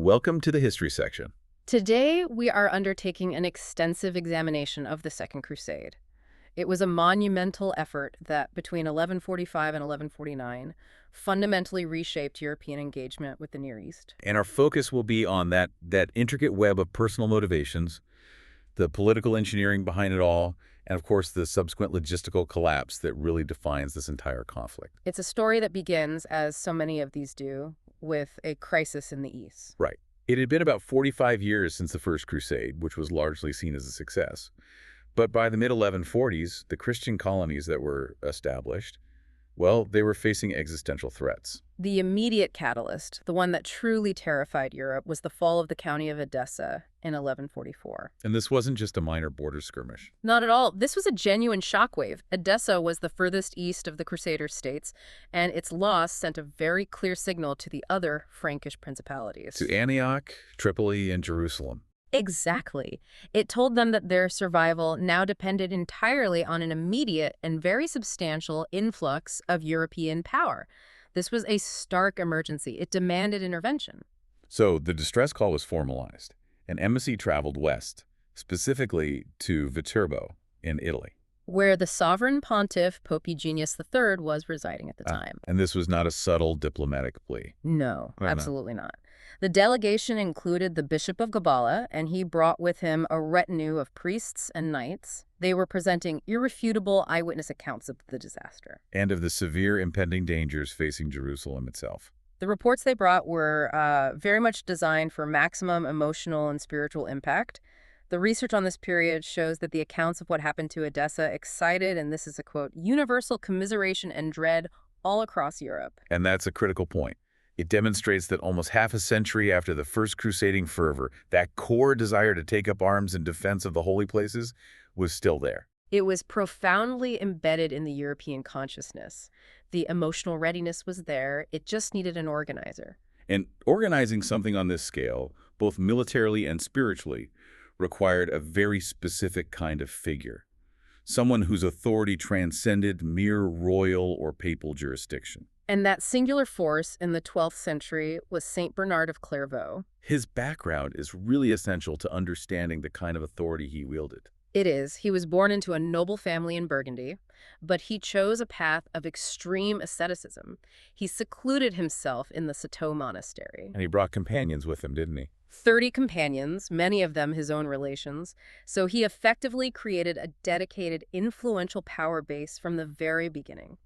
Welcome to the history section. Today, we are undertaking an extensive examination of the Second Crusade. It was a monumental effort that, between 1145 and 1149, fundamentally reshaped European engagement with the Near East. And our focus will be on that intricate web of personal motivations, the political engineering behind it all, and of course the subsequent logistical collapse that really defines this entire conflict. It's a story that begins, as so many of these do, with a crisis in the East. Right. It had been about 45 years since the First Crusade, which was largely seen as a success. But by the mid-1140s, the Christian colonies that were established, well, they were facing existential threats. The immediate catalyst, the one that truly terrified Europe, was the fall of the county of Edessa in 1144. And this wasn't just a minor border skirmish. Not at all. This was a genuine shockwave. Edessa was the furthest east of the Crusader states, and its loss sent a very clear signal to the other Frankish principalities. To Antioch, Tripoli, and Jerusalem. Exactly. It told them that their survival now depended entirely on an immediate and very substantial influx of European power. This was a stark emergency. It demanded intervention. So the distress call was formalized. An embassy traveled west, specifically to Viterbo in Italy. Where the sovereign pontiff, Pope Eugenius III, was residing at the time. And this was not a subtle diplomatic plea. No, Why not? absolutely not. The delegation included the Bishop of Gabala, and he brought with him a retinue of priests and knights. They were presenting irrefutable eyewitness accounts of the disaster. And of the severe impending dangers facing Jerusalem itself. The reports they brought were very much designed for maximum emotional and spiritual impact. The research on this period shows that the accounts of what happened to Edessa excited, and this is a quote, universal commiseration and dread all across Europe. And that's a critical point. It demonstrates that almost half a century after the first crusading fervor, that core desire to take up arms in defense of the holy places was still there. It was profoundly embedded in the European consciousness. The emotional readiness was there. It just needed an organizer. And organizing something on this scale, both militarily and spiritually, required a very specific kind of figure. Someone whose authority transcended mere royal or papal jurisdiction. And that singular force in the 12th century was Saint Bernard of Clairvaux. His background is really essential to understanding the kind of authority he wielded. It is. He was born into a noble family in Burgundy, but he chose a path of extreme asceticism. He secluded himself in the Citeaux monastery. And he brought companions with him, didn't he? 30 companions, many of them his own relations. So he effectively created a dedicated, influential power base from the very beginning.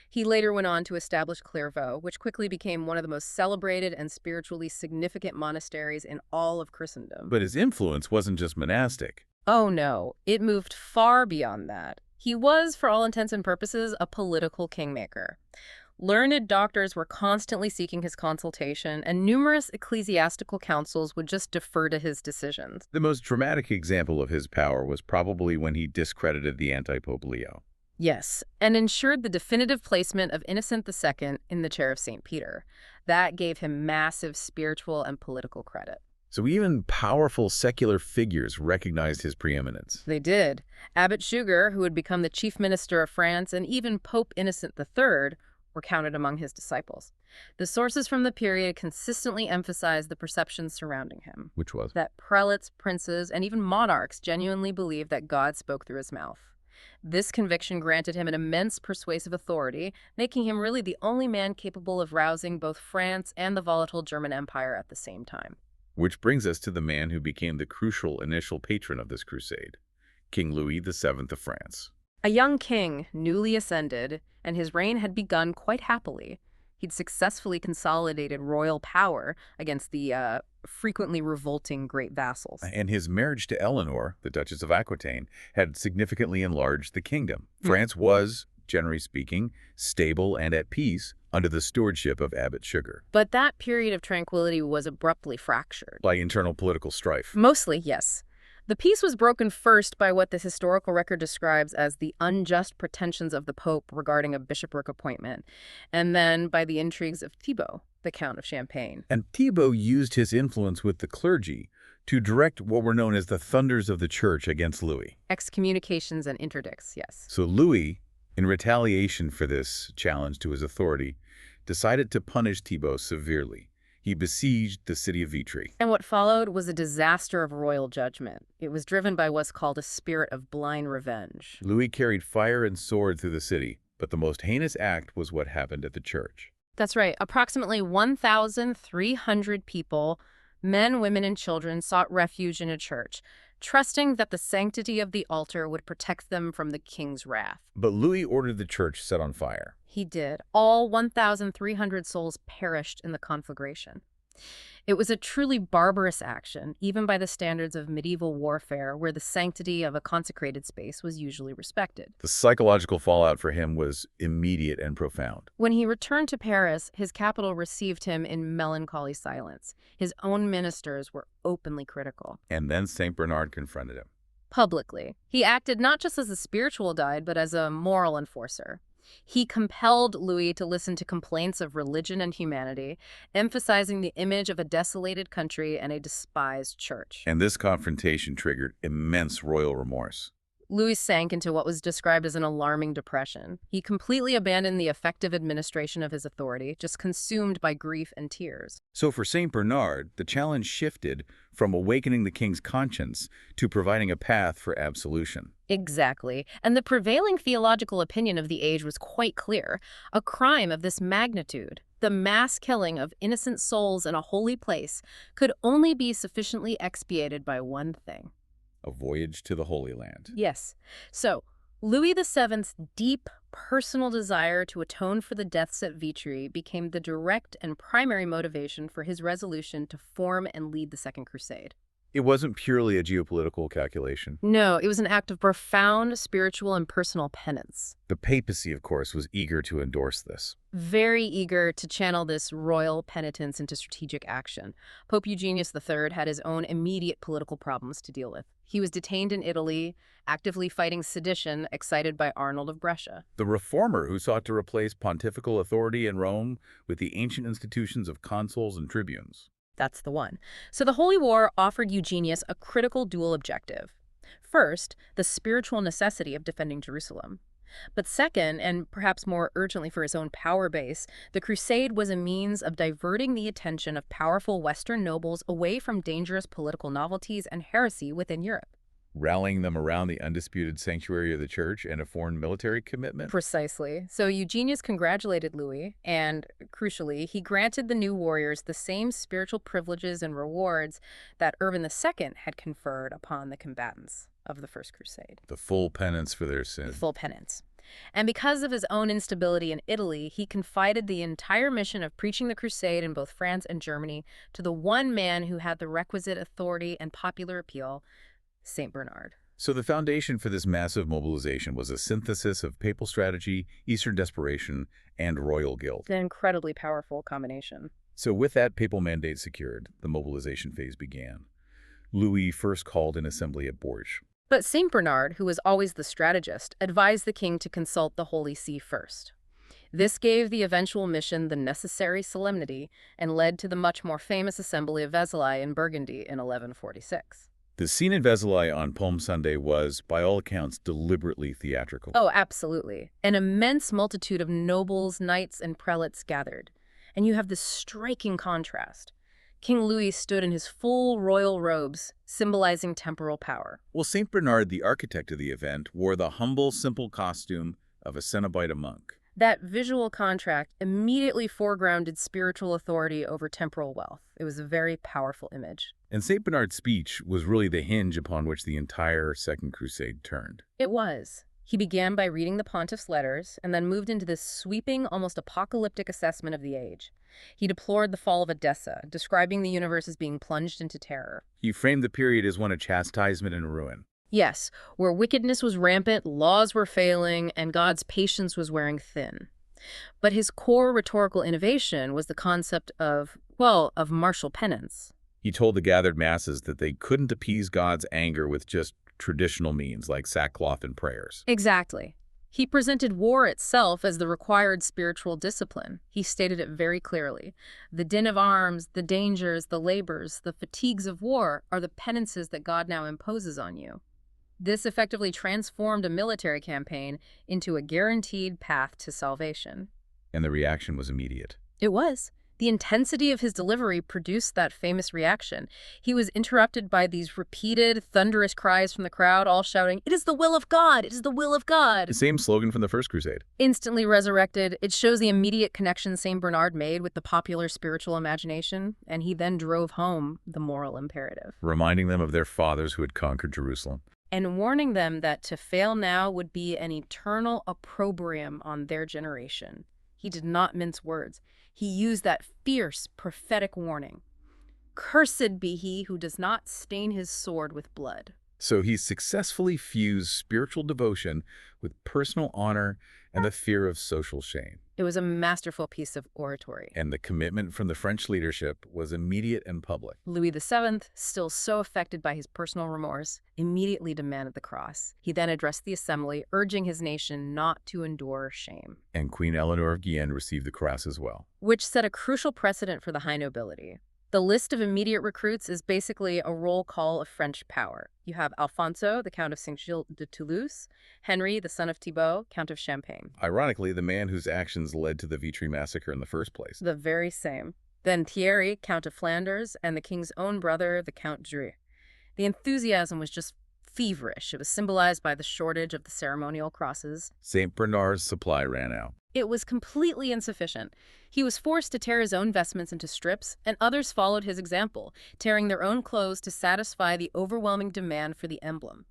He later went on to establish Clairvaux, which quickly became one of the most celebrated and spiritually significant monasteries in all of Christendom. But his influence wasn't just monastic. Oh no, it moved far beyond that. He was, for all intents and purposes, a political kingmaker. Learned doctors were constantly seeking his consultation, and numerous ecclesiastical councils would just defer to his decisions. The most dramatic example of his power was probably when he discredited the anti-Pope Leo. Yes, and ensured the definitive placement of Innocent II in the chair of St. Peter. That gave him massive spiritual and political credit. So even powerful secular figures recognized his preeminence. They did. Abbot Suger, who would become the chief minister of France, and even Pope Innocent III were counted among his disciples. The sources from the period consistently emphasized the perceptions surrounding him. Which was? That prelates, princes, and even monarchs genuinely believed that God spoke through his mouth. This conviction granted him an immense persuasive authority, making him really the only man capable of rousing both France and the volatile German Empire at the same time. Which brings us to the man who became the crucial initial patron of this crusade, King Louis VII of France. A young king, newly ascended, and his reign had begun quite happily. He'd successfully consolidated royal power against the frequently revolting great vassals. And his marriage to Eleanor, the Duchess of Aquitaine, had significantly enlarged the kingdom. France was, generally speaking, stable and at peace under the stewardship of Abbot Suger. But that period of tranquility was abruptly fractured. By internal political strife. Mostly, yes. The peace was broken first by what the historical record describes as the unjust pretensions of the Pope regarding a bishopric appointment, and then by the intrigues of Thibaut, the Count of Champagne. And Thibaut used his influence with the clergy to direct what were known as the thunders of the church against Louis. Excommunications and interdicts, yes. So Louis, in retaliation for this challenge to his authority, decided to punish Thibaut severely. He besieged the city of Vitri. And what followed was a disaster of royal judgment. It was driven by what's called a spirit of blind revenge. Louis carried fire and sword through the city, but the most heinous act was what happened at the church. That's right. Approximately 1,300 people, men, women, and children, sought refuge in a church, trusting that the sanctity of the altar would protect them from the king's wrath. But Louis ordered the church set on fire. He did. All 1,300 souls perished in the conflagration. It was a truly barbarous action, even by the standards of medieval warfare, where the sanctity of a consecrated space was usually respected. The psychological fallout for him was immediate and profound. When he returned to Paris, his capital received him in melancholy silence. His own ministers were openly critical. And then St. Bernard confronted him. Publicly. He acted not just as a spiritual guide, but as a moral enforcer. He compelled Louis to listen to complaints of religion and humanity, emphasizing the image of a desolated country and a despised church. And this confrontation triggered immense royal remorse. Louis sank into what was described as an alarming depression. He completely abandoned the effective administration of his authority, just consumed by grief and tears. So for St. Bernard, the challenge shifted from awakening the king's conscience to providing a path for absolution. Exactly. And the prevailing theological opinion of the age was quite clear. A crime of this magnitude, the mass killing of innocent souls in a holy place, could only be sufficiently expiated by one thing. A voyage to the Holy Land. Yes. So, Louis VII's deep personal desire to atone for the deaths at Vitri became the direct and primary motivation for his resolution to form and lead the Second Crusade. It wasn't purely a geopolitical calculation. No, it was an act of profound spiritual and personal penance. The papacy, of course, was eager to endorse this. Very eager to channel this royal penitence into strategic action. Pope Eugenius III had his own immediate political problems to deal with. He was detained in Italy, actively fighting sedition, excited by Arnold of Brescia. The reformer who sought to replace pontifical authority in Rome with the ancient institutions of consuls and tribunes. That's the one. So the Holy War offered Eugenius a critical dual objective. First, the spiritual necessity of defending Jerusalem. But second, and perhaps more urgently for his own power base, the crusade was a means of diverting the attention of powerful Western nobles away from dangerous political novelties and heresy within Europe. Rallying them around the undisputed sanctuary of the church and a foreign military commitment? Precisely. So Eugenius congratulated Louis, and crucially, he granted the new warriors the same spiritual privileges and rewards that Urban II had conferred upon the combatants of the First Crusade. The full penance for their sin. The full penance. And because of his own instability in Italy, he confided the entire mission of preaching the crusade in both France and Germany to the one man who had the requisite authority and popular appeal, St. Bernard. So the foundation for this massive mobilization was a synthesis of papal strategy, Eastern desperation, and royal guilt. An incredibly powerful combination. So with that papal mandate secured, the mobilization phase began. Louis first called an assembly at Bourges. But St. Bernard, who was always the strategist, advised the king to consult the Holy See first. This gave the eventual mission the necessary solemnity and led to the much more famous assembly of Vézelay in Burgundy in 1146. The scene in Vézelay on Palm Sunday was, by all accounts, deliberately theatrical. Oh, absolutely. An immense multitude of nobles, knights, and prelates gathered. And you have this striking contrast. King Louis stood in his full royal robes, symbolizing temporal power. Well, St. Bernard, the architect of the event, wore the humble, simple costume of a Cenobite monk. That visual contrast immediately foregrounded spiritual authority over temporal wealth. It was a very powerful image. And St. Bernard's speech was really the hinge upon which the entire Second Crusade turned. It was. He began by reading the pontiff's letters and then moved into this sweeping, almost apocalyptic assessment of the age. He deplored the fall of Edessa, describing the universe as being plunged into terror. He framed the period as one of chastisement and ruin. Yes, where wickedness was rampant, laws were failing, and God's patience was wearing thin. But his core rhetorical innovation was the concept of martial penance. He told the gathered masses that they couldn't appease God's anger with just traditional means like sackcloth and prayers. Exactly. He presented war itself as the required spiritual discipline. He stated it very clearly. The din of arms, the dangers, the labors, the fatigues of war are the penances that God now imposes on you. This effectively transformed a military campaign into a guaranteed path to salvation. And the reaction was immediate. It was. The intensity of his delivery produced that famous reaction. He was interrupted by these repeated, thunderous cries from the crowd, all shouting, "It is the will of God! It is the will of God!" The same slogan from the First Crusade. Instantly resurrected, it shows the immediate connection St. Bernard made with the popular spiritual imagination, and he then drove home the moral imperative, Reminding them of their fathers who had conquered Jerusalem. and warning them that to fail now would be an eternal opprobrium on their generation. He did not mince words. He used that fierce, prophetic warning. "Cursed be he who does not stain his sword with blood." So he successfully fused spiritual devotion with personal honor and the fear of social shame. It was a masterful piece of oratory. And the commitment from the French leadership was immediate and public. Louis VII, still so affected by his personal remorse, immediately demanded the cross. He then addressed the assembly, urging his nation not to endure shame, And Queen Eleanor of Guienne received the cross as well. which set a crucial precedent for the high nobility. The list of immediate recruits is basically a roll call of French power. You have Alfonso, the Count of Saint-Gilles de Toulouse, Henry, the son of Thibaut, Count of Champagne. Ironically, the man whose actions led to the Vitri massacre in the first place. The very same. Then Thierry, Count of Flanders, and the king's own brother, the Count Dreux. The enthusiasm was just feverish. It was symbolized by the shortage of the ceremonial crosses. St. Bernard's supply ran out. It was completely insufficient. He was forced to tear his own vestments into strips, and others followed his example, tearing their own clothes to satisfy the overwhelming demand for the emblem.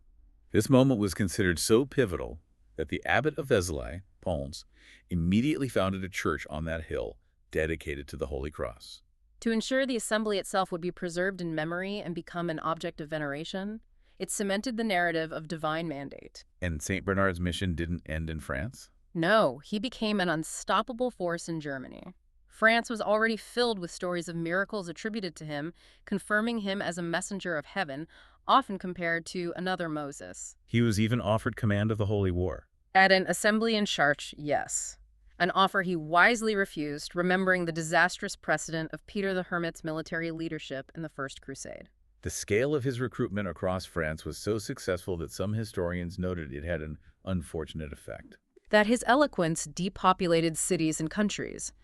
This moment was considered so pivotal that the abbot of Vézelay, Pons, immediately founded a church on that hill dedicated to the Holy Cross. To ensure the assembly itself would be preserved in memory and become an object of veneration, it cemented the narrative of divine mandate. And St. Bernard's mission didn't end in France? No, he became an unstoppable force in Germany. France was already filled with stories of miracles attributed to him, confirming him as a messenger of heaven, often compared to another Moses. He was even offered command of the Holy War. At an assembly in Chartres, yes. An offer he wisely refused, remembering the disastrous precedent of Peter the Hermit's military leadership in the First Crusade. The scale of his recruitment across France was so successful that some historians noted it had an unfortunate effect. That his eloquence depopulated cities and countries.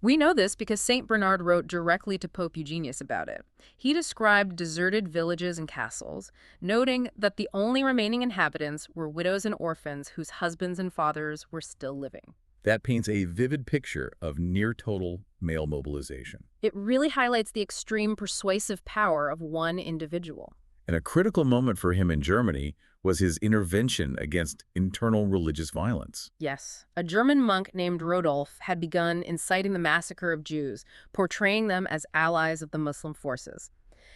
We know this because St. Bernard wrote directly to Pope Eugenius about it. He described deserted villages and castles, noting that the only remaining inhabitants were widows and orphans whose husbands and fathers were still living. That paints a vivid picture of near-total male mobilization. It really highlights the extreme persuasive power of one individual. And a critical moment for him in Germany was his intervention against internal religious violence. Yes, a German monk named Rodolphe had begun inciting the massacre of Jews, portraying them as allies of the Muslim forces.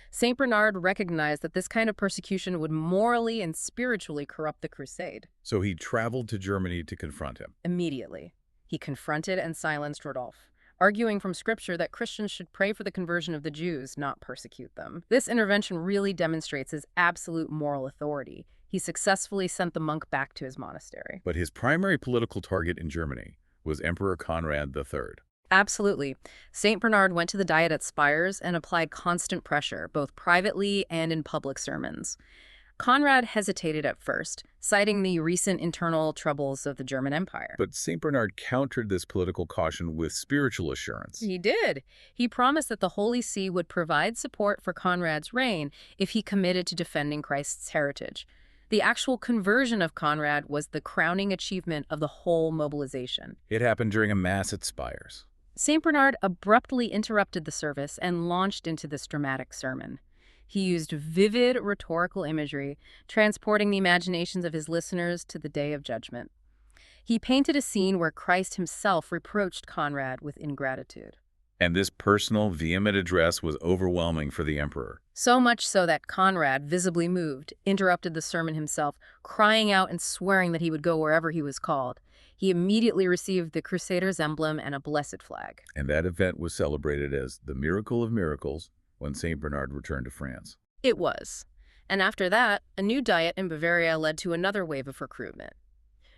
St. Bernard recognized that this kind of persecution would morally and spiritually corrupt the crusade. So he traveled to Germany to confront him. Immediately, he confronted and silenced Rodolphe, arguing from scripture that Christians should pray for the conversion of the Jews, not persecute them. This intervention really demonstrates his absolute moral authority. He successfully sent the monk back to his monastery. But his primary political target in Germany was Emperor Conrad III. Absolutely. St. Bernard went to the Diet at Spires and applied constant pressure, both privately and in public sermons. Conrad hesitated at first, citing the recent internal troubles of the German Empire. But St. Bernard countered this political caution with spiritual assurance. He did. He promised that the Holy See would provide support for Conrad's reign if he committed to defending Christ's heritage. The actual conversion of Conrad was the crowning achievement of the whole mobilization. It happened during a mass at Spires. St. Bernard abruptly interrupted the service and launched into this dramatic sermon. He used vivid rhetorical imagery, transporting the imaginations of his listeners to the day of judgment. He painted a scene where Christ himself reproached Conrad with ingratitude. And this personal, vehement address was overwhelming for the emperor. So much so that Conrad, visibly moved, interrupted the sermon himself, crying out and swearing that he would go wherever he was called. He immediately received the crusaders' emblem and a blessed flag. And that event was celebrated as the miracle of miracles when St. Bernard returned to France. It was. And after that, a new diet in Bavaria led to another wave of recruitment.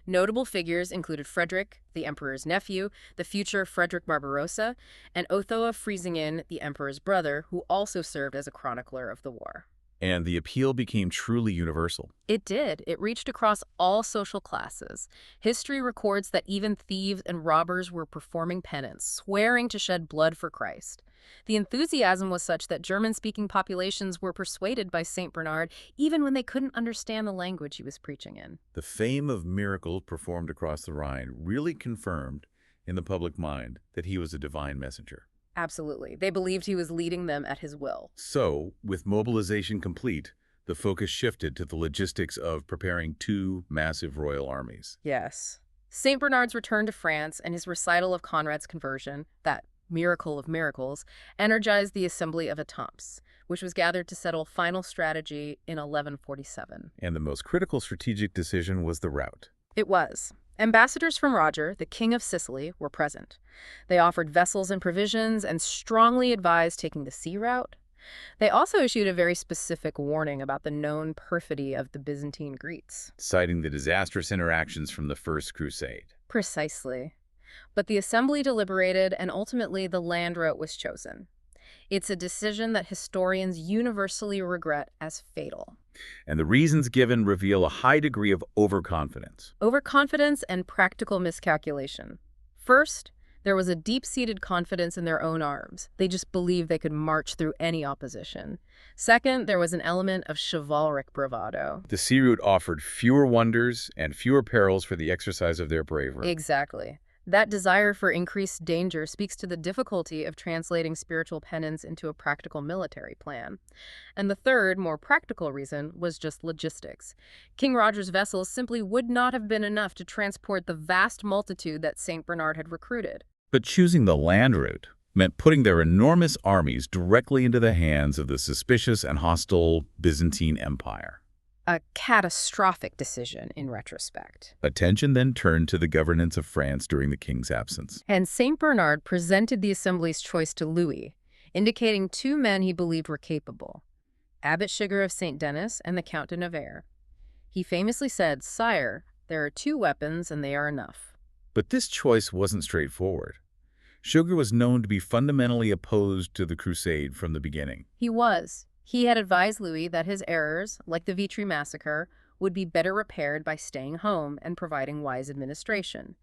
Notable figures included Frederick, the emperor's nephew, the future Frederick Barbarossa, and Otho of Friesingen, the emperor's brother, who also served as a chronicler of the war. And the appeal became truly universal. It did. It reached across all social classes. History records that even thieves and robbers were performing penance, swearing to shed blood for Christ. The enthusiasm was such that German-speaking populations were persuaded by St. Bernard even when they couldn't understand the language he was preaching in. The fame of miracles performed across the Rhine really confirmed in the public mind that he was a divine messenger. Absolutely. They believed he was leading them at his will. So, with mobilization complete, the focus shifted to the logistics of preparing two massive royal armies. Yes. St. Bernard's return to France and his recital of Conrad's conversion, that miracle of miracles, energized the Assembly of Étampes, which was gathered to settle final strategy in 1147. And the most critical strategic decision was the route. It was. Ambassadors from Roger, the King of Sicily, were present. They offered vessels and provisions and strongly advised taking the sea route. They also issued a very specific warning about the known perfidy of the Byzantine Greeks. Citing the disastrous interactions from the First Crusade. Precisely. But the assembly deliberated, and ultimately the land route was chosen. It's a decision that historians universally regret as fatal. And the reasons given reveal a high degree of overconfidence. Overconfidence and practical miscalculation. First, there was a deep-seated confidence in their own arms. They just believed they could march through any opposition. Second, there was an element of chivalric bravado. The sea route offered fewer wonders and fewer perils for the exercise of their bravery. Exactly. That desire for increased danger speaks to the difficulty of translating spiritual penance into a practical military plan. And the third, more practical reason was just logistics. King Roger's vessels simply would not have been enough to transport the vast multitude that St. Bernard had recruited. But choosing the land route meant putting their enormous armies directly into the hands of the suspicious and hostile Byzantine Empire. A catastrophic decision in retrospect. Attention then turned to the governance of France during the king's absence. And St. Bernard presented the assembly's choice to Louis, indicating two men he believed were capable, Abbot Suger of St. Denis and the Count de Nevers. He famously said, "Sire, there are two weapons and they are enough." But this choice wasn't straightforward. Suger was known to be fundamentally opposed to the crusade from the beginning. He was. He had advised Louis that his errors, like the Vitri massacre, would be better repaired by staying home and providing wise administration.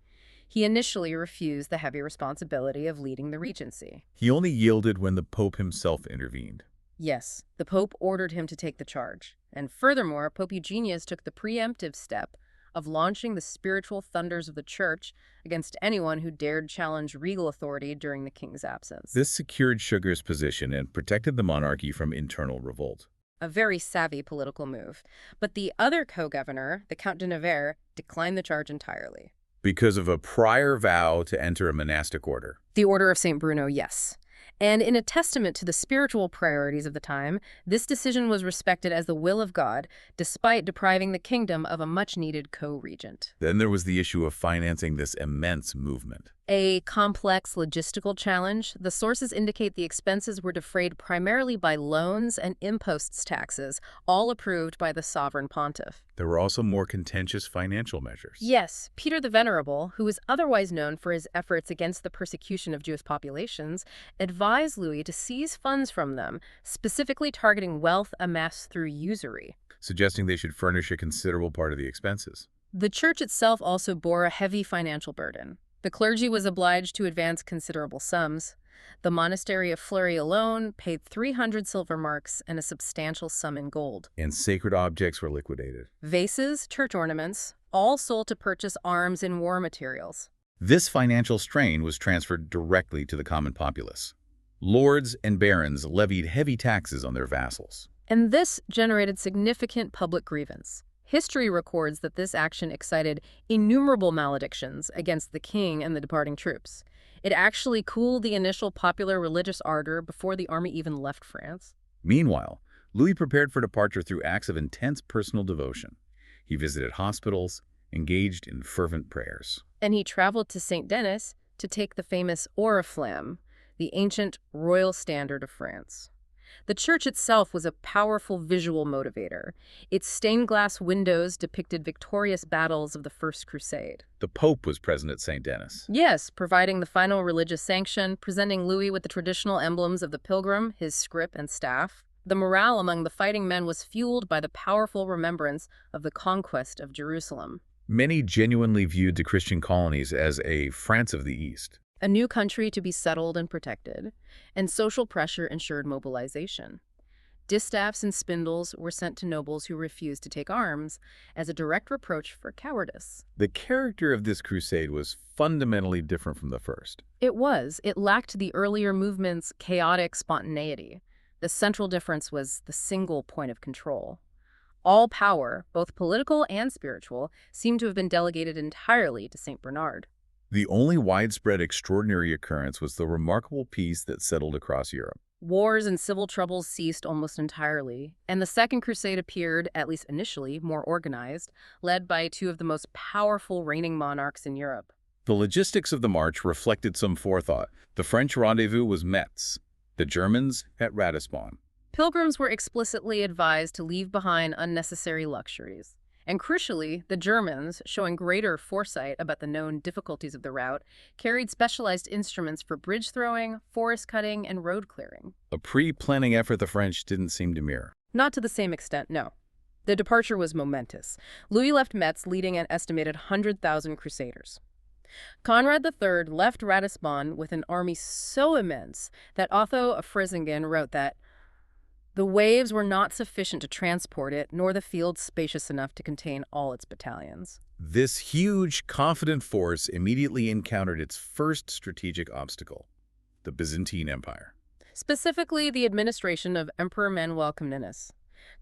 He initially refused the heavy responsibility of leading the regency. He only yielded when the Pope himself intervened. Yes, the Pope ordered him to take the charge. And furthermore, Pope Eugenius took the preemptive step of launching the spiritual thunders of the Church against anyone who dared challenge regal authority during the king's absence. This secured Suger's position and protected the monarchy from internal revolt. A very savvy political move. But the other co-governor, the Count de Nevers, declined the charge entirely. Because of a prior vow to enter a monastic order. The Order of St. Bruno, yes. And in a testament to the spiritual priorities of the time, this decision was respected as the will of God, despite depriving the kingdom of a much-needed co-regent. Then there was the issue of financing this immense movement. A complex logistical challenge. The sources indicate the expenses were defrayed primarily by loans and imposts taxes, all approved by the sovereign pontiff. There were also more contentious financial measures. Yes, Peter the Venerable, who was otherwise known for his efforts against the persecution of Jewish populations, advised Louis to seize funds from them, specifically targeting wealth amassed through usury, suggesting they should furnish a considerable part of the expenses. The church itself also bore a heavy financial burden. The clergy was obliged to advance considerable sums. The monastery of Fleury alone paid 300 silver marks and a substantial sum in gold. And sacred objects were liquidated. Vases, church ornaments, all sold to purchase arms and war materials. This financial strain was transferred directly to the common populace. Lords and barons levied heavy taxes on their vassals. And this generated significant public grievance. History records that this action excited innumerable maledictions against the king and the departing troops. It actually cooled the initial popular religious ardor before the army even left France. Meanwhile, Louis prepared for departure through acts of intense personal devotion. He visited hospitals, engaged in fervent prayers. And he traveled to St. Denis to take the famous oriflamme, the ancient royal standard of France. The church itself was a powerful visual motivator. Its stained glass windows depicted victorious battles of the First Crusade. The Pope was present at St. Denis. Yes, providing the final religious sanction, presenting Louis with the traditional emblems of the pilgrim, his scrip and staff. The morale among the fighting men was fueled by the powerful remembrance of the conquest of Jerusalem. Many genuinely viewed the Christian colonies as a France of the East. A new country to be settled and protected, and social pressure ensured mobilization. Distaffs and spindles were sent to nobles who refused to take arms as a direct reproach for cowardice. The character of this crusade was fundamentally different from the first. It was. It lacked the earlier movement's chaotic spontaneity. The central difference was the single point of control. All power, both political and spiritual, seemed to have been delegated entirely to St. Bernard. The only widespread extraordinary occurrence was the remarkable peace that settled across Europe. Wars and civil troubles ceased almost entirely, and the Second Crusade appeared, at least initially, more organized, led by two of the most powerful reigning monarchs in Europe. The logistics of the march reflected some forethought. The French rendezvous was Metz, the Germans at Ratisbon. Pilgrims were explicitly advised to leave behind unnecessary luxuries. And crucially, the Germans, showing greater foresight about the known difficulties of the route, carried specialized instruments for bridge throwing, forest cutting, and road clearing. A pre-planning effort the French didn't seem to mirror. Not to the same extent, no. The departure was momentous. Louis left Metz leading an estimated 100,000 crusaders. Conrad III left Ratisbon with an army so immense that Otho of Freisingen wrote that the waves were not sufficient to transport it, nor the fields spacious enough to contain all its battalions. This huge, confident force immediately encountered its first strategic obstacle, the Byzantine Empire. Specifically, the administration of Emperor Manuel Comnenus.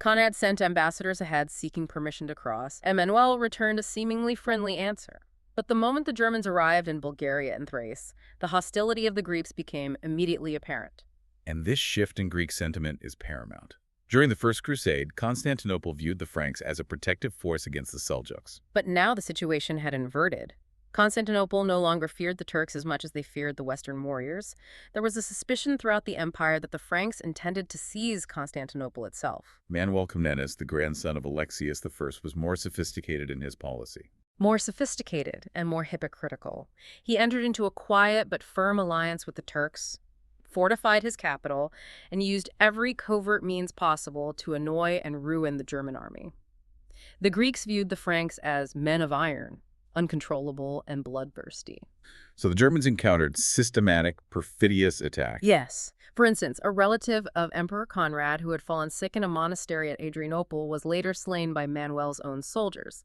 Conrad sent ambassadors ahead seeking permission to cross, and Manuel returned a seemingly friendly answer. But the moment the Germans arrived in Bulgaria and Thrace, the hostility of the Greeks became immediately apparent. And this shift in Greek sentiment is paramount. During the First Crusade, Constantinople viewed the Franks as a protective force against the Seljuks. But now the situation had inverted. Constantinople no longer feared the Turks as much as they feared the Western warriors. There was a suspicion throughout the empire that the Franks intended to seize Constantinople itself. Manuel Comnenus, the grandson of Alexius I, was more sophisticated in his policy. More sophisticated and more hypocritical. He entered into a quiet but firm alliance with the Turks, fortified his capital, and used every covert means possible to annoy and ruin the German army. The Greeks viewed the Franks as men of iron, uncontrollable and bloodthirsty. So the Germans encountered systematic, perfidious attacks. Yes. For instance, a relative of Emperor Conrad who had fallen sick in a monastery at Adrianople was later slain by Manuel's own soldiers.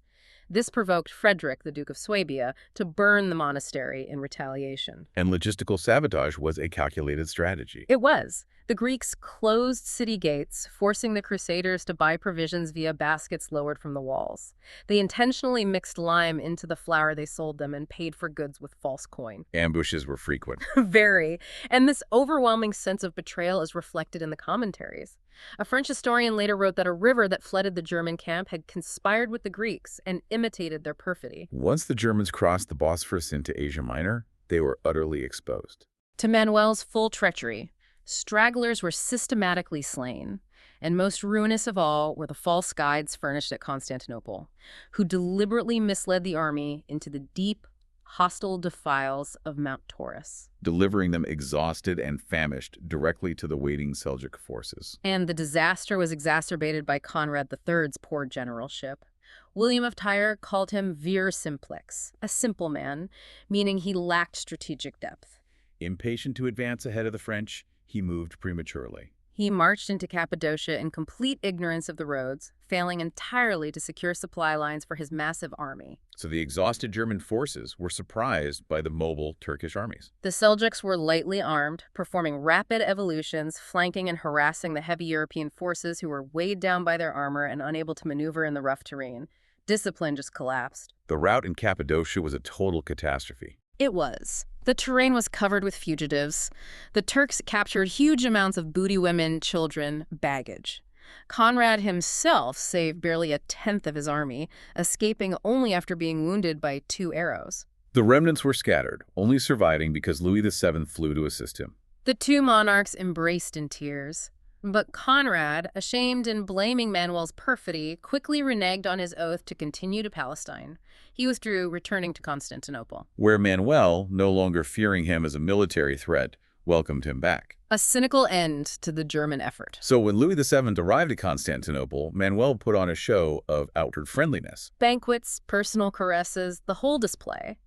This provoked Frederick, the Duke of Swabia, to burn the monastery in retaliation. And logistical sabotage was a calculated strategy. It was. The Greeks closed city gates, forcing the Crusaders to buy provisions via baskets lowered from the walls. They intentionally mixed lime into the flour they sold them and paid for goods with false coin. Ambushes were frequent. Very. And this overwhelming sense of betrayal is reflected in the commentaries. A French historian later wrote that a river that flooded the German camp had conspired with the Greeks and imitated their perfidy. Once the Germans crossed the Bosphorus into Asia Minor, they were utterly exposed. To Manuel's full treachery, stragglers were systematically slain, and most ruinous of all were the false guides furnished at Constantinople, who deliberately misled the army into the deep, hostile defiles of Mount Taurus, delivering them exhausted and famished directly to the waiting Seljuk forces. And the disaster was exacerbated by Conrad III's poor generalship. William of Tyre called him vir simplex, a simple man, meaning he lacked strategic depth. Impatient to advance ahead of the French, he moved prematurely. He marched into Cappadocia in complete ignorance of the roads, failing entirely to secure supply lines for his massive army. So the exhausted German forces were surprised by the mobile Turkish armies. The Seljuks were lightly armed, performing rapid evolutions, flanking and harassing the heavy European forces who were weighed down by their armor and unable to maneuver in the rough terrain. Discipline just collapsed. The route in Cappadocia was a total catastrophe. It was. The terrain was covered with fugitives. The Turks captured huge amounts of booty, women, children, baggage. Conrad himself saved barely a tenth of his army, escaping only after being wounded by 2 arrows. The remnants were scattered, only surviving because Louis VII flew to assist him. The 2 monarchs embraced in tears. But Conrad, ashamed and blaming Manuel's perfidy, quickly reneged on his oath to continue to Palestine. He withdrew, returning to Constantinople, Where Manuel, no longer fearing him as a military threat, welcomed him back. A cynical end to the German effort. So when Louis VII arrived at Constantinople, Manuel put on a show of outward friendliness. Banquets, personal caresses, the whole display.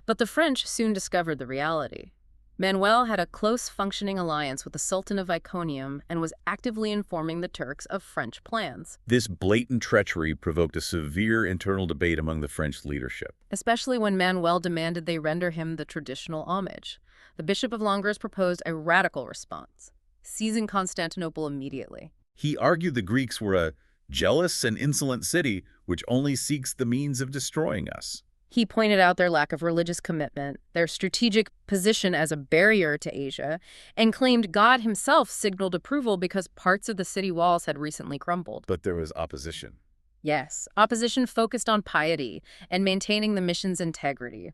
But the French soon discovered the reality. Manuel had a close functioning alliance with the Sultan of Iconium and was actively informing the Turks of French plans. This blatant treachery provoked a severe internal debate among the French leadership. Especially when Manuel demanded they render him the traditional homage. The Bishop of Langres proposed a radical response, seizing Constantinople immediately. He argued the Greeks were a jealous and insolent city which only seeks the means of destroying us. He pointed out their lack of religious commitment, their strategic position as a barrier to Asia, and claimed God himself signaled approval because parts of the city walls had recently crumbled. But there was opposition. Yes, opposition focused on piety and maintaining the mission's integrity.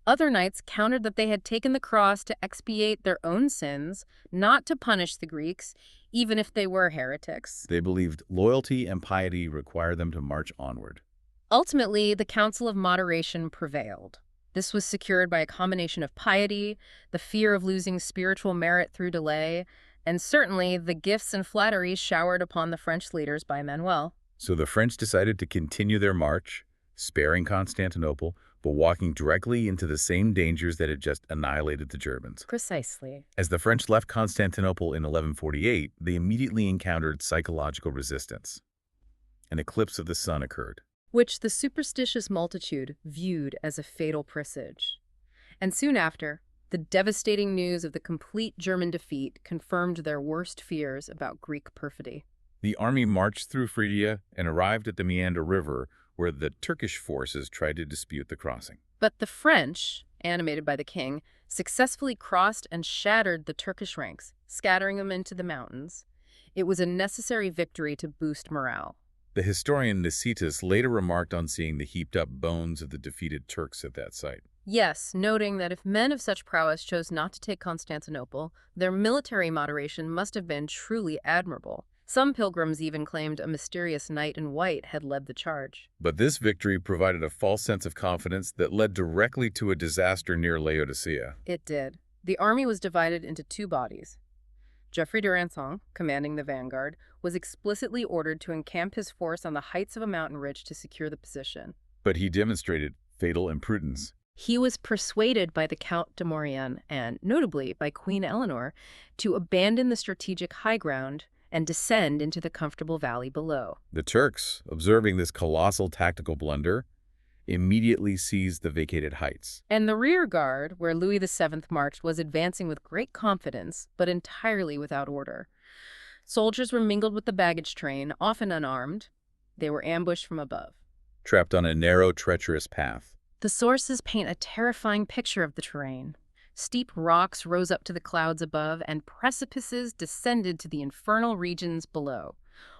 Other knights countered that they had taken the cross to expiate their own sins, not to punish the Greeks, even if they were heretics. They believed loyalty and piety required them to march onward. Ultimately, the Council of Moderation prevailed. This was secured by a combination of piety, the fear of losing spiritual merit through delay, and certainly the gifts and flatteries showered upon the French leaders by Manuel. So the French decided to continue their march, sparing Constantinople, but walking directly into the same dangers that had just annihilated the Germans. Precisely. As the French left Constantinople in 1148, they immediately encountered psychological resistance. An eclipse of the sun occurred, Which the superstitious multitude viewed as a fatal presage. And soon after, the devastating news of the complete German defeat confirmed their worst fears about Greek perfidy. The army marched through Phrygia and arrived at the Meander River, where the Turkish forces tried to dispute the crossing. But the French, animated by the king, successfully crossed and shattered the Turkish ranks, scattering them into the mountains. It was a necessary victory to boost morale. The historian Nicetas later remarked on seeing the heaped-up bones of the defeated Turks at that site. Yes, noting that if men of such prowess chose not to take Constantinople, their military moderation must have been truly admirable. Some pilgrims even claimed a mysterious knight in white had led the charge. But this victory provided a false sense of confidence that led directly to a disaster near Laodicea. It did. The army was divided into two bodies. Geoffrey d'Arançon, commanding the vanguard, was explicitly ordered to encamp his force on the heights of a mountain ridge to secure the position. But he demonstrated fatal imprudence. He was persuaded by the Count de Maurienne and, notably, by Queen Eleanor, to abandon the strategic high ground and descend into the comfortable valley below. The Turks, observing this colossal tactical blunder, immediately seized the vacated heights. And the rear guard, where Louis VII marched, was advancing with great confidence, but entirely without order. Soldiers were mingled with the baggage train, often unarmed. They were ambushed from above. Trapped on a narrow, treacherous path. The sources paint a terrifying picture of the terrain. Steep rocks rose up to the clouds above, and precipices descended to the infernal regions below.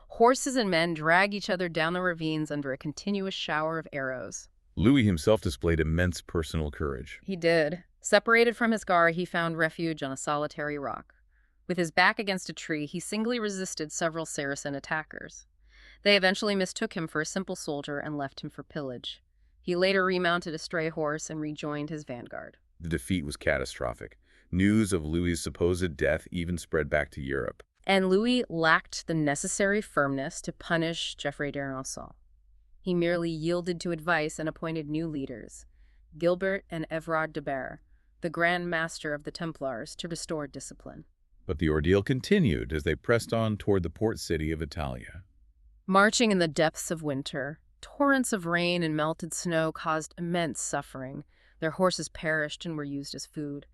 Horses and men drag each other down the ravines under a continuous shower of arrows. Louis himself displayed immense personal courage. He did. Separated from his guard, he found refuge on a solitary rock. With his back against a tree, he singly resisted several Saracen attackers. They eventually mistook him for a simple soldier and left him for pillage. He later remounted a stray horse and rejoined his vanguard. The defeat was catastrophic. News of Louis's supposed death even spread back to Europe. And Louis lacked the necessary firmness to punish Geoffrey d'Arançon. He merely yielded to advice and appointed new leaders, Gilbert and Everard de Bere, the Grand Master of the Templars, to restore discipline. But the ordeal continued as they pressed on toward the port city of Italia. Marching in the depths of winter, torrents of rain and melted snow caused immense suffering. Their horses perished and were used as food.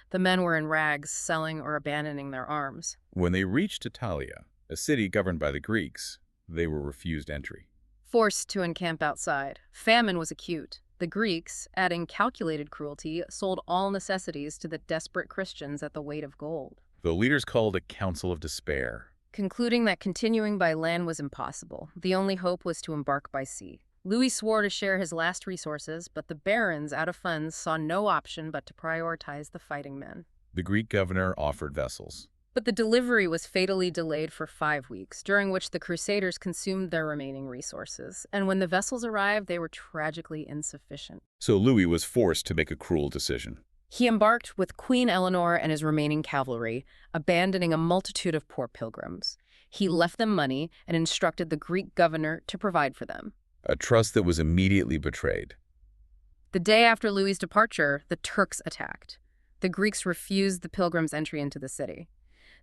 The men were in rags, selling or abandoning their arms. When they reached Italia, a city governed by the Greeks, they were refused entry. Forced to encamp outside, famine was acute. The Greeks, adding calculated cruelty, sold all necessities to the desperate Christians at the weight of gold. The leaders called a council of despair. Concluding that continuing by land was impossible, the only hope was to embark by sea. Louis swore to share his last resources, but the barons, out of funds, saw no option but to prioritize the fighting men. The Greek governor offered vessels. But the delivery was fatally delayed for 5 weeks, during which the crusaders consumed their remaining resources. And when the vessels arrived, they were tragically insufficient. So Louis was forced to make a cruel decision. He embarked with Queen Eleanor and his remaining cavalry, abandoning a multitude of poor pilgrims. He left them money and instructed the Greek governor to provide for them. A trust that was immediately betrayed. The day after Louis's departure, the Turks attacked. The Greeks refused the pilgrims' entry into the city.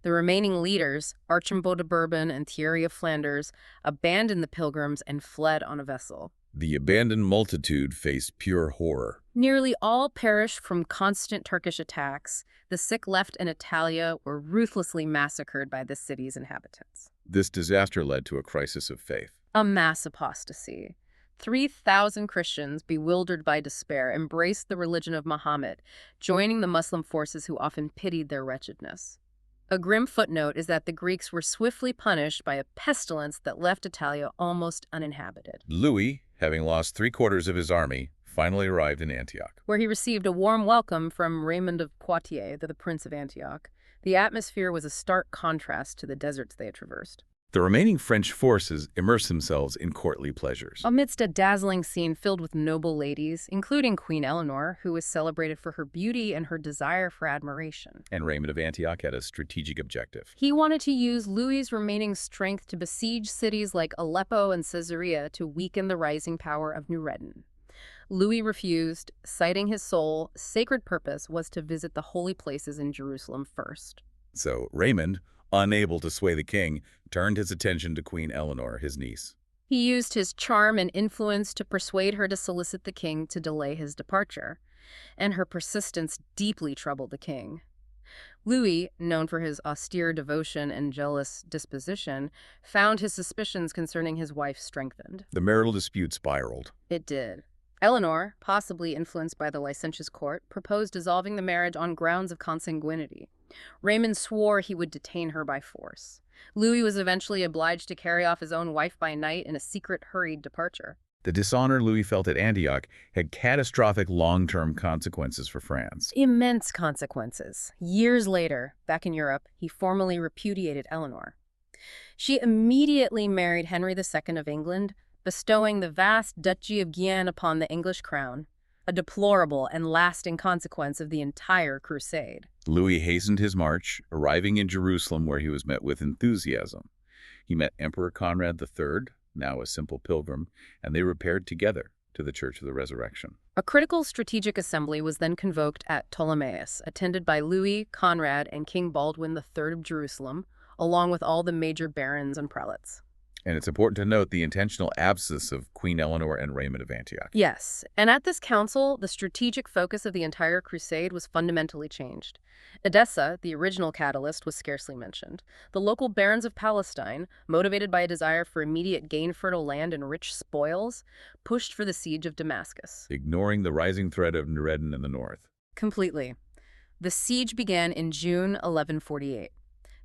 The remaining leaders, Archambault de Bourbon and Thierry of Flanders, abandoned the pilgrims and fled on a vessel. The abandoned multitude faced pure horror. Nearly all perished from constant Turkish attacks. The sick left in Italia were ruthlessly massacred by the city's inhabitants. This disaster led to a crisis of faith. A mass apostasy. 3,000 Christians, bewildered by despair, embraced the religion of Muhammad, joining the Muslim forces who often pitied their wretchedness. A grim footnote is that the Greeks were swiftly punished by a pestilence that left Italia almost uninhabited. Louis, having lost 3/4 of his army, finally arrived in Antioch. Where he received a warm welcome from Raymond of Poitiers, the Prince of Antioch. The atmosphere was a stark contrast to the deserts they had traversed. The remaining French forces immersed themselves in courtly pleasures. Amidst a dazzling scene filled with noble ladies, including Queen Eleanor, who was celebrated for her beauty and her desire for admiration. And Raymond of Antioch had a strategic objective. He wanted to use Louis's remaining strength to besiege cities like Aleppo and Caesarea to weaken the rising power of Nureddin. Louis refused, citing his sole, sacred purpose was to visit the holy places in Jerusalem first. So Raymond, unable to sway the king, turned his attention to Queen Eleanor, his niece. He used his charm and influence to persuade her to solicit the king to delay his departure, and her persistence deeply troubled the king. Louis, known for his austere devotion and jealous disposition, found his suspicions concerning his wife strengthened. The marital dispute spiraled. It did. Eleanor, possibly influenced by the licentious court, proposed dissolving the marriage on grounds of consanguinity. Raymond swore he would detain her by force. Louis was eventually obliged to carry off his own wife by night in a secret, hurried departure. The dishonor Louis felt at Antioch had catastrophic long-term consequences for France. Immense consequences. Years later, back in Europe, he formally repudiated Eleanor. She immediately married Henry II of England, bestowing the vast Duchy of Guienne upon the English crown, a deplorable and lasting consequence of the entire crusade. Louis hastened his march, arriving in Jerusalem where he was met with enthusiasm. He met Emperor Conrad III, now a simple pilgrim, and they repaired together to the Church of the Resurrection. A critical strategic assembly was then convoked at Ptolemais, attended by Louis, Conrad, and King Baldwin III of Jerusalem, along with all the major barons and prelates. And it's important to note the intentional absence of Queen Eleanor and Raymond of Antioch. Yes, and at this council, the strategic focus of the entire crusade was fundamentally changed. Edessa, the original catalyst, was scarcely mentioned. The local barons of Palestine, motivated by a desire for immediate gain fertile land and rich spoils, pushed for the siege of Damascus. Ignoring the rising threat of Nureddin in the north. Completely. The siege began in June 1148.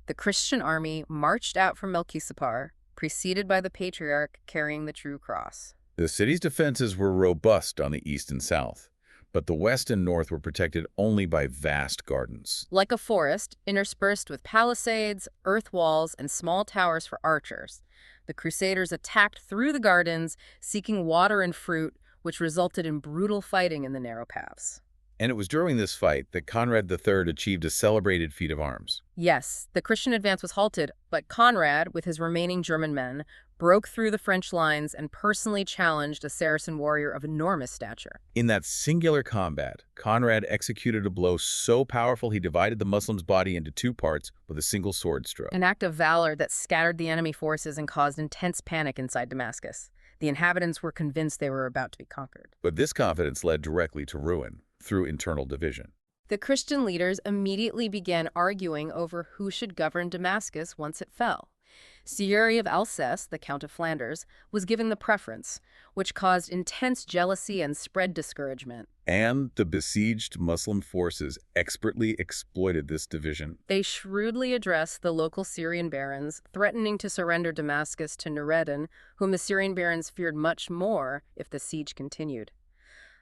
The Christian army marched out from Melchizedek, preceded by the patriarch carrying the true cross. The city's defenses were robust on the east and south, but the west and north were protected only by vast gardens. Like a forest, interspersed with palisades, earth walls, and small towers for archers, the Crusaders attacked through the gardens, seeking water and fruit, which resulted in brutal fighting in the narrow paths. And it was during this fight that Conrad III achieved a celebrated feat of arms. Yes, the Christian advance was halted, but Conrad, with his remaining German men, broke through the French lines and personally challenged a Saracen warrior of enormous stature. In that singular combat, Conrad executed a blow so powerful he divided the Muslim's body into two parts with a single sword stroke. An act of valor that scattered the enemy forces and caused intense panic inside Damascus. The inhabitants were convinced they were about to be conquered. But this confidence led directly to ruin through internal division. The Christian leaders immediately began arguing over who should govern Damascus once it fell. Thierry of Alsace, the Count of Flanders, was given the preference, which caused intense jealousy and spread discouragement. And the besieged Muslim forces expertly exploited this division. They shrewdly addressed the local Syrian barons, threatening to surrender Damascus to Nureddin, whom the Syrian barons feared much more if the siege continued.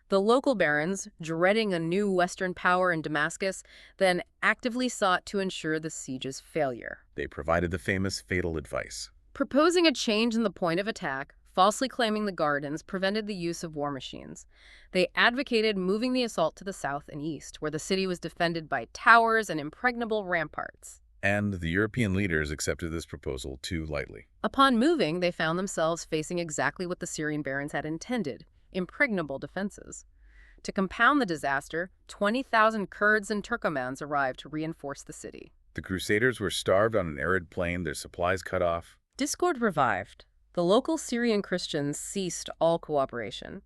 The local barons, dreading a new Western power in Damascus, then actively sought to ensure the siege's failure. They provided the famous fatal advice. Proposing a change in the point of attack, falsely claiming the gardens prevented the use of war machines. They advocated moving the assault to the south and east, where the city was defended by towers and impregnable ramparts. And the European leaders accepted this proposal too lightly. Upon moving, they found themselves facing exactly what the Syrian barons had intended: impregnable defenses. To compound the disaster, 20,000 Kurds and Turkomans arrived to reinforce the city. The Crusaders were starved on an arid plain, their supplies cut off. Discord revived. The local Syrian Christians ceased all cooperation.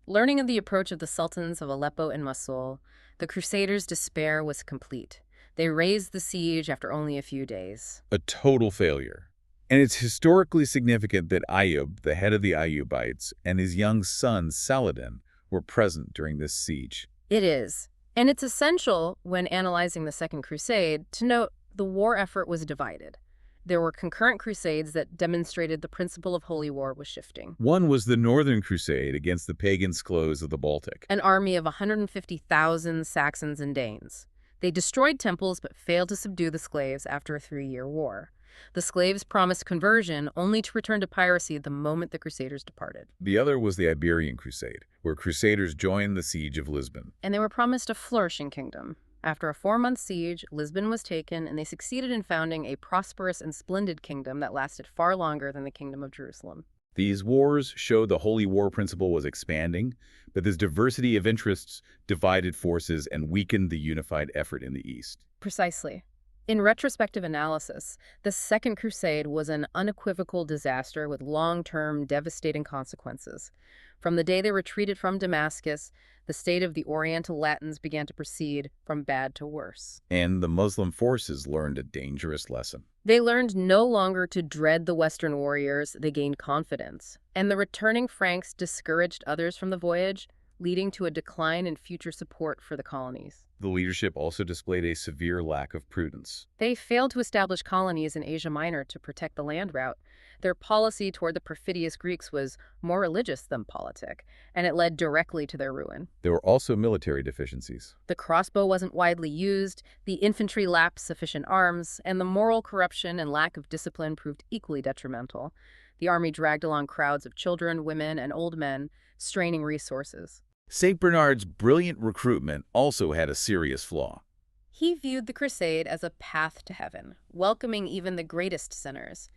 Learning of the approach of the sultans of Aleppo and Mosul, the Crusaders' despair was complete. They raised the siege after only a few days. A total failure. And it's historically significant that Ayyub, the head of the Ayyubites, and his young son Saladin were present during this siege. It is. And it's essential, when analyzing the Second Crusade, to note the war effort was divided. There were concurrent crusades that demonstrated the principle of holy war was shifting. One was the Northern Crusade against the pagan sclos of the Baltic. An army of 150,000 Saxons and Danes. They destroyed temples but failed to subdue the slaves after a 3-year war. The slaves promised conversion, only to return to piracy the moment the Crusaders departed. The other was the Iberian Crusade, where Crusaders joined the Siege of Lisbon. And they were promised a flourishing kingdom. After a 4-month siege, Lisbon was taken, and they succeeded in founding a prosperous and splendid kingdom that lasted far longer than the Kingdom of Jerusalem. These wars showed the holy war principle was expanding, but this diversity of interests divided forces and weakened the unified effort in the East. Precisely. In retrospective analysis, the Second Crusade was an unequivocal disaster with long-term, devastating consequences. From the day they retreated from Damascus, the state of the Oriental Latins began to proceed from bad to worse. And the Muslim forces learned a dangerous lesson. They learned no longer to dread the Western warriors, they gained confidence. And the returning Franks discouraged others from the voyage, leading to a decline in future support for the colonies. The leadership also displayed a severe lack of prudence. They failed to establish colonies in Asia Minor to protect the land route. Their policy toward the perfidious Greeks was more religious than politic, and it led directly to their ruin. There were also military deficiencies. The crossbow wasn't widely used, the infantry lacked sufficient arms, and the moral corruption and lack of discipline proved equally detrimental. The army dragged along crowds of children, women, and old men, straining resources. St. Bernard's brilliant recruitment also had a serious flaw. He viewed the crusade as a path to heaven, welcoming even the greatest sinners.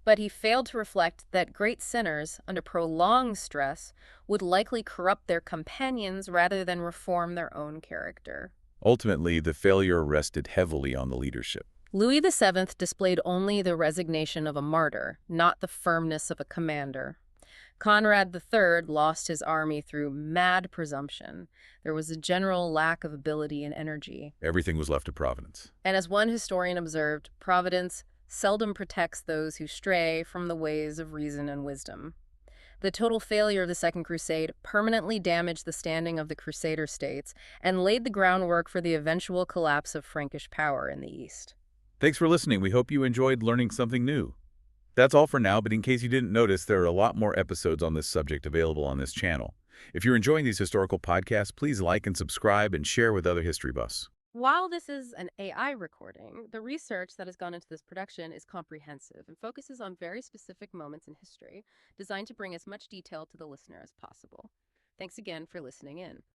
But he failed to reflect that great sinners, under prolonged stress, would likely corrupt their companions rather than reform their own character. Ultimately, the failure rested heavily on the leadership. Louis VII displayed only the resignation of a martyr, not the firmness of a commander. Conrad III lost his army through mad presumption. There was a general lack of ability and energy. Everything was left to Providence. And as one historian observed, Providence seldom protects those who stray from the ways of reason and wisdom. The total failure of the Second Crusade permanently damaged the standing of the Crusader states and laid the groundwork for the eventual collapse of Frankish power in the East. Thanks for listening. We hope you enjoyed learning something new. That's all for now, but in case you didn't notice, there are a lot more episodes on this subject available on this channel. If you're enjoying these historical podcasts, please like and subscribe and share with other history buffs. While this is an AI recording, the research that has gone into this production is comprehensive and focuses on very specific moments in history, designed to bring as much detail to the listener as possible. Thanks again for listening in.